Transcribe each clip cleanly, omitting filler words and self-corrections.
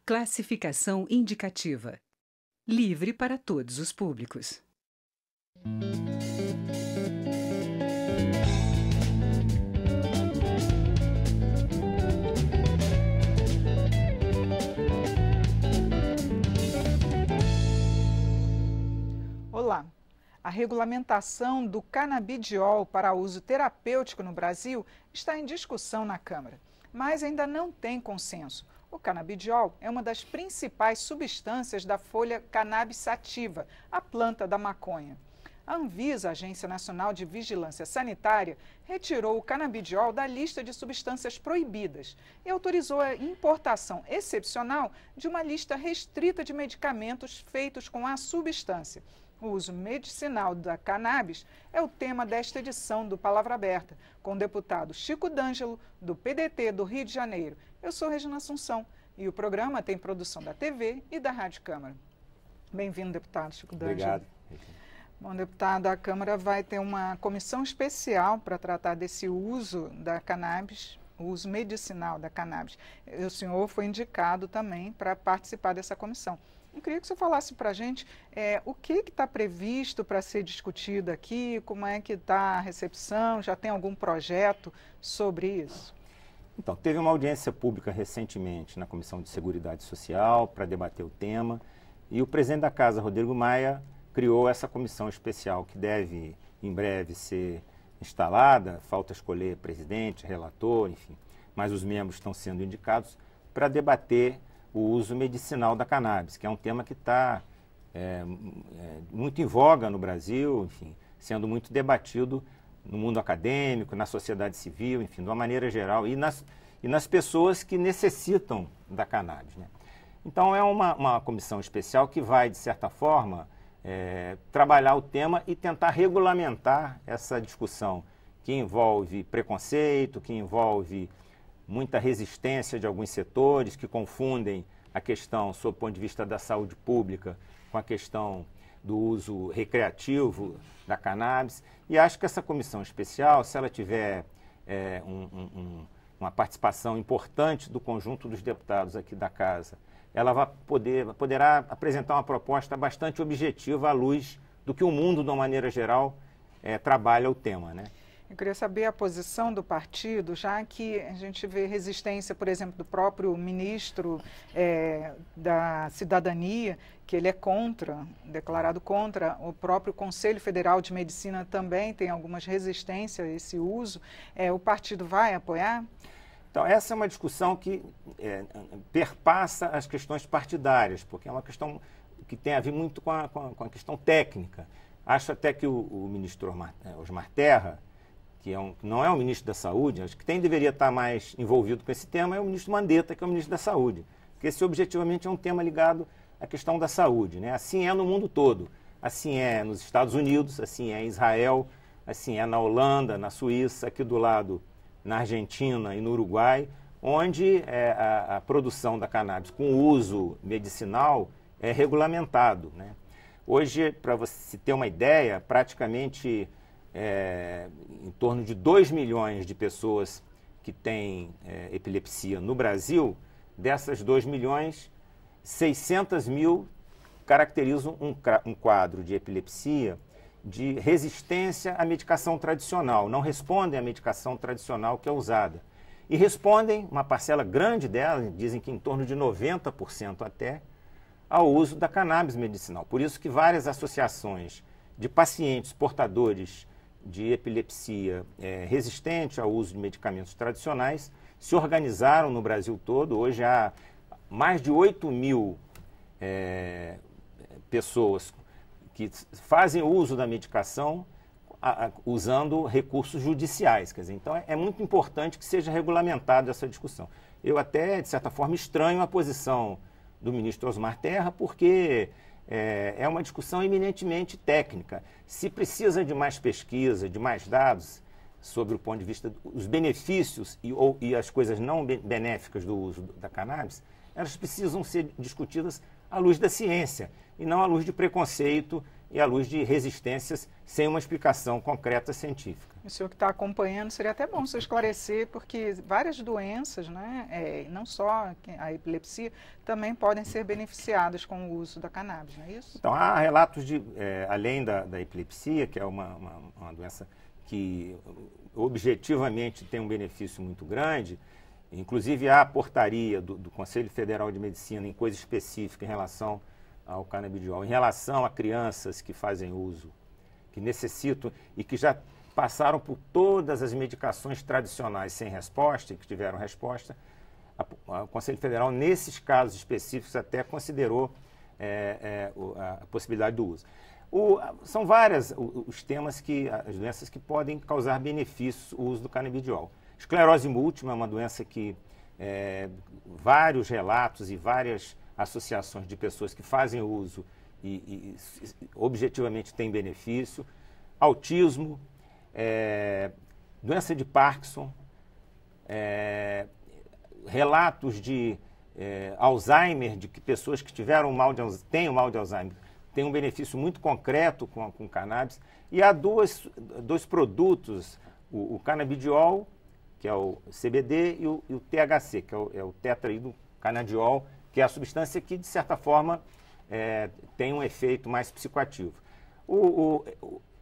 Classificação indicativa. Livre para todos os públicos. Olá! A regulamentação do canabidiol para uso terapêutico no Brasil está em discussão na Câmara, mas ainda não tem consenso. O canabidiol é uma das principais substâncias da folha cannabis sativa, a planta da maconha. A Anvisa, Agência Nacional de Vigilância Sanitária, retirou o canabidiol da lista de substâncias proibidas e autorizou a importação excepcional de uma lista restrita de medicamentos feitos com a substância. O uso medicinal da cannabis é o tema desta edição do Palavra Aberta, com o deputado Chico D'Angelo, do PDT do Rio de Janeiro. Eu sou Regina Assunção e o programa tem produção da TV e da Rádio Câmara. Bem-vindo, deputado Chico D'Angelo. Obrigado. Bom, deputado, a Câmara vai ter uma comissão especial para tratar desse uso da cannabis, o uso medicinal da cannabis. O senhor foi indicado também para participar dessa comissão. Eu queria que você falasse para a gente o que está previsto para ser discutido aqui, como é que está a recepção, já tem algum projeto sobre isso? Então, teve uma audiência pública recentemente na Comissão de Seguridade Social para debater o tema e o presidente da Casa, Rodrigo Maia, criou essa comissão especial que deve, em breve, ser instalada. Falta escolher presidente, relator, enfim, mas os membros estão sendo indicados para debater o uso medicinal da cannabis, que é um tema que está muito em voga no Brasil, enfim, sendo muito debatido no mundo acadêmico, na sociedade civil, enfim, de uma maneira geral, e nas pessoas que necessitam da cannabis, né? Então, é uma comissão especial que vai, de certa forma, trabalhar o tema e tentar regulamentar essa discussão que envolve preconceito, que envolve muita resistência de alguns setores que confundem a questão, sob o ponto de vista da saúde pública, com a questão do uso recreativo da cannabis. E acho que essa comissão especial, se ela tiver uma participação importante do conjunto dos deputados aqui da Casa, ela poderá apresentar uma proposta bastante objetiva à luz do que o mundo, de uma maneira geral, trabalha o tema, né? Eu queria saber a posição do partido, já que a gente vê resistência, por exemplo, do próprio ministro da Cidadania, que ele é contra, declarado contra. O próprio Conselho Federal de Medicina também tem algumas resistências a esse uso. O partido vai apoiar? Então, essa é uma discussão que perpassa as questões partidárias, porque é uma questão que tem a ver muito com a questão técnica. Acho até que o ministro Osmar Terra, que não é o ministro da Saúde, acho que quem deveria estar mais envolvido com esse tema é o ministro Mandetta, que é o ministro da Saúde, porque esse objetivamente é um tema ligado à questão da saúde, né? Assim é no mundo todo, assim é nos Estados Unidos, assim é em Israel, assim é na Holanda, na Suíça, aqui do lado na Argentina e no Uruguai, onde a produção da cannabis com uso medicinal é regulamentado, né? Hoje, para você ter uma ideia, praticamente em torno de 2 milhões de pessoas que têm epilepsia no Brasil. Dessas 2 milhões, 600 mil caracterizam um quadro de epilepsia de resistência à medicação tradicional, não respondem à medicação tradicional que é usada. E respondem, uma parcela grande delas, dizem que em torno de 90% até, ao uso da cannabis medicinal. Por isso que várias associações de pacientes portadores de epilepsia resistente ao uso de medicamentos tradicionais se organizaram no Brasil todo. Hoje há mais de 8 mil pessoas que fazem uso da medicação usando recursos judiciais. Quer dizer, então é muito importante que seja regulamentada essa discussão. Eu até, de certa forma, estranho a posição do ministro Osmar Terra, porque é uma discussão eminentemente técnica. Se precisa de mais pesquisa, de mais dados sobre o ponto de vista dos benefícios e as coisas não benéficas do uso da cannabis, elas precisam ser discutidas à luz da ciência e não à luz de preconceito e à luz de resistências sem uma explicação concreta científica. O senhor que está acompanhando, seria até bom você esclarecer, porque várias doenças, né, não só a epilepsia, também podem ser beneficiadas com o uso da cannabis, não é isso? Então, há relatos de, além da epilepsia, que é uma doença que objetivamente tem um benefício muito grande, inclusive há a portaria do Conselho Federal de Medicina em coisa específica em relação ao canabidiol, em relação a crianças que fazem uso, que necessitam e que já passaram por todas as medicações tradicionais sem resposta e que tiveram resposta, o Conselho Federal, nesses casos específicos, até considerou a possibilidade do uso. São várias os temas as doenças que podem causar benefícios o uso do canabidiol. Esclerose múltipla é uma doença que vários relatos e várias associações de pessoas que fazem uso e objetivamente têm benefício. Autismo, doença de Parkinson, relatos de Alzheimer, de que pessoas que têm o mal de Alzheimer têm um benefício muito concreto com cannabis. E há dois produtos, o canabidiol, que é o CBD, e o THC, que é o tetraidrocannadiol, que é a substância que, de certa forma, tem um efeito mais psicoativo.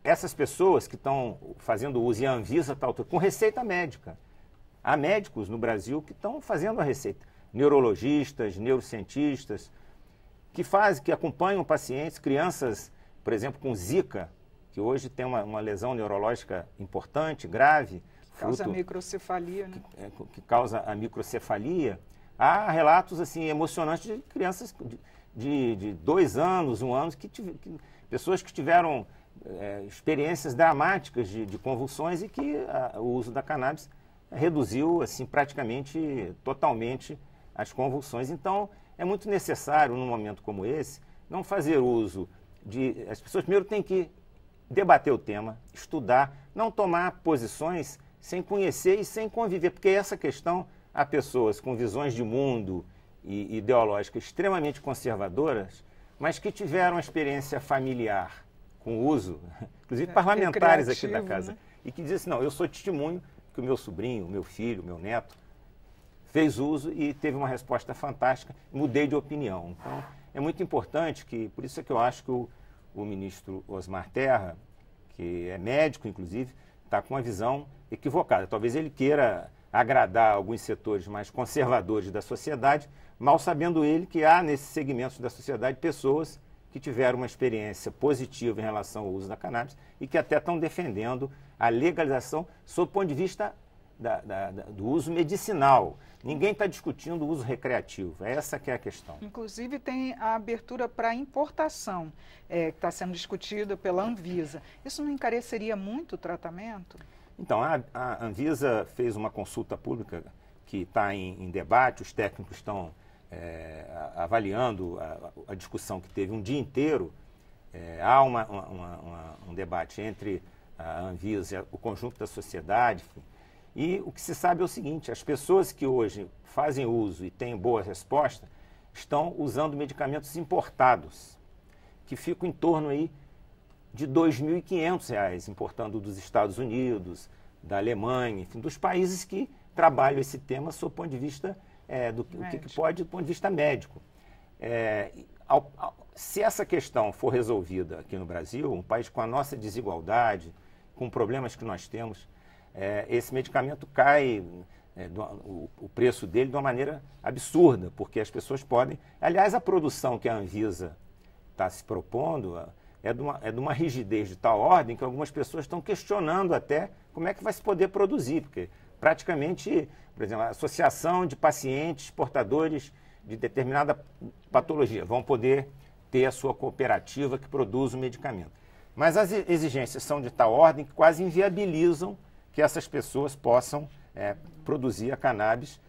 Essas pessoas que estão fazendo uso, e a Anvisa está com receita médica. Há médicos no Brasil que estão fazendo a receita. Neurologistas, neurocientistas, que acompanham pacientes, crianças, por exemplo, com Zika, que hoje tem uma lesão neurológica importante, grave. Causa a microcefalia, né? Que causa a microcefalia. Há relatos assim, emocionantes de crianças de 2 anos, 1 ano, pessoas que tiveram experiências dramáticas de convulsões e que o uso da cannabis reduziu assim, praticamente totalmente as convulsões. Então, é muito necessário, num momento como esse, não fazer uso as pessoas primeiro têm que debater o tema, estudar, não tomar posições sem conhecer e sem conviver, porque essa questão, há pessoas com visões de mundo e ideológicas extremamente conservadoras, mas que tiveram uma experiência familiar com o uso, inclusive parlamentares aqui da casa, né? E que dizem assim, não, eu sou testemunho que o meu sobrinho, o meu filho, o meu neto, fez uso e teve uma resposta fantástica, mudei de opinião. Então, é muito importante por isso é que eu acho que o ministro Osmar Terra, que é médico, inclusive, está com uma visão equivocada. Talvez ele queira agradar alguns setores mais conservadores da sociedade, mal sabendo ele que há nesses segmentos da sociedade pessoas que tiveram uma experiência positiva em relação ao uso da cannabis e que até estão defendendo a legalização sob o ponto de vista do uso medicinal. Ninguém está discutindo o uso recreativo, essa que é a questão. Inclusive tem a abertura para importação, que está sendo discutida pela Anvisa. Isso não encareceria muito o tratamento? Então, a Anvisa fez uma consulta pública que está em debate, os técnicos estão avaliando a discussão que teve um dia inteiro. Há um debate entre a Anvisa e o conjunto da sociedade. E o que se sabe é o seguinte, as pessoas que hoje fazem uso e têm boa resposta estão usando medicamentos importados, que ficam em torno aí de R$ 2.500, importando dos Estados Unidos, da Alemanha, enfim, dos países que trabalham esse tema sob o ponto de vista do que pode, do ponto de vista médico. Se essa questão for resolvida aqui no Brasil, um país com a nossa desigualdade, com problemas que nós temos, esse medicamento cai, o preço dele de uma maneira absurda, porque as pessoas podem... Aliás, a produção que a Anvisa está se propondo é de uma rigidez de tal ordem que algumas pessoas estão questionando até como é que vai se poder produzir, porque praticamente, por exemplo, a associação de pacientes portadores de determinada patologia vão poder ter a sua cooperativa que produz o medicamento. Mas as exigências são de tal ordem que quase inviabilizam que essas pessoas possam produzir a cannabis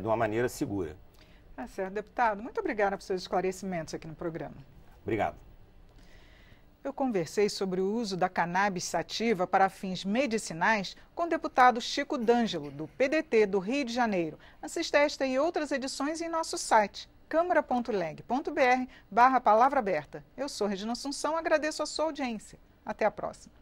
de uma maneira segura. Tá certo, deputado. Muito obrigada por seus esclarecimentos aqui no programa. Obrigado. Eu conversei sobre o uso da cannabis sativa para fins medicinais com o deputado Chico D'Angelo, do PDT do Rio de Janeiro. Assista esta e outras edições em nosso site câmara.leg.br/palavra aberta. Eu sou Regina Assunção, agradeço a sua audiência. Até a próxima.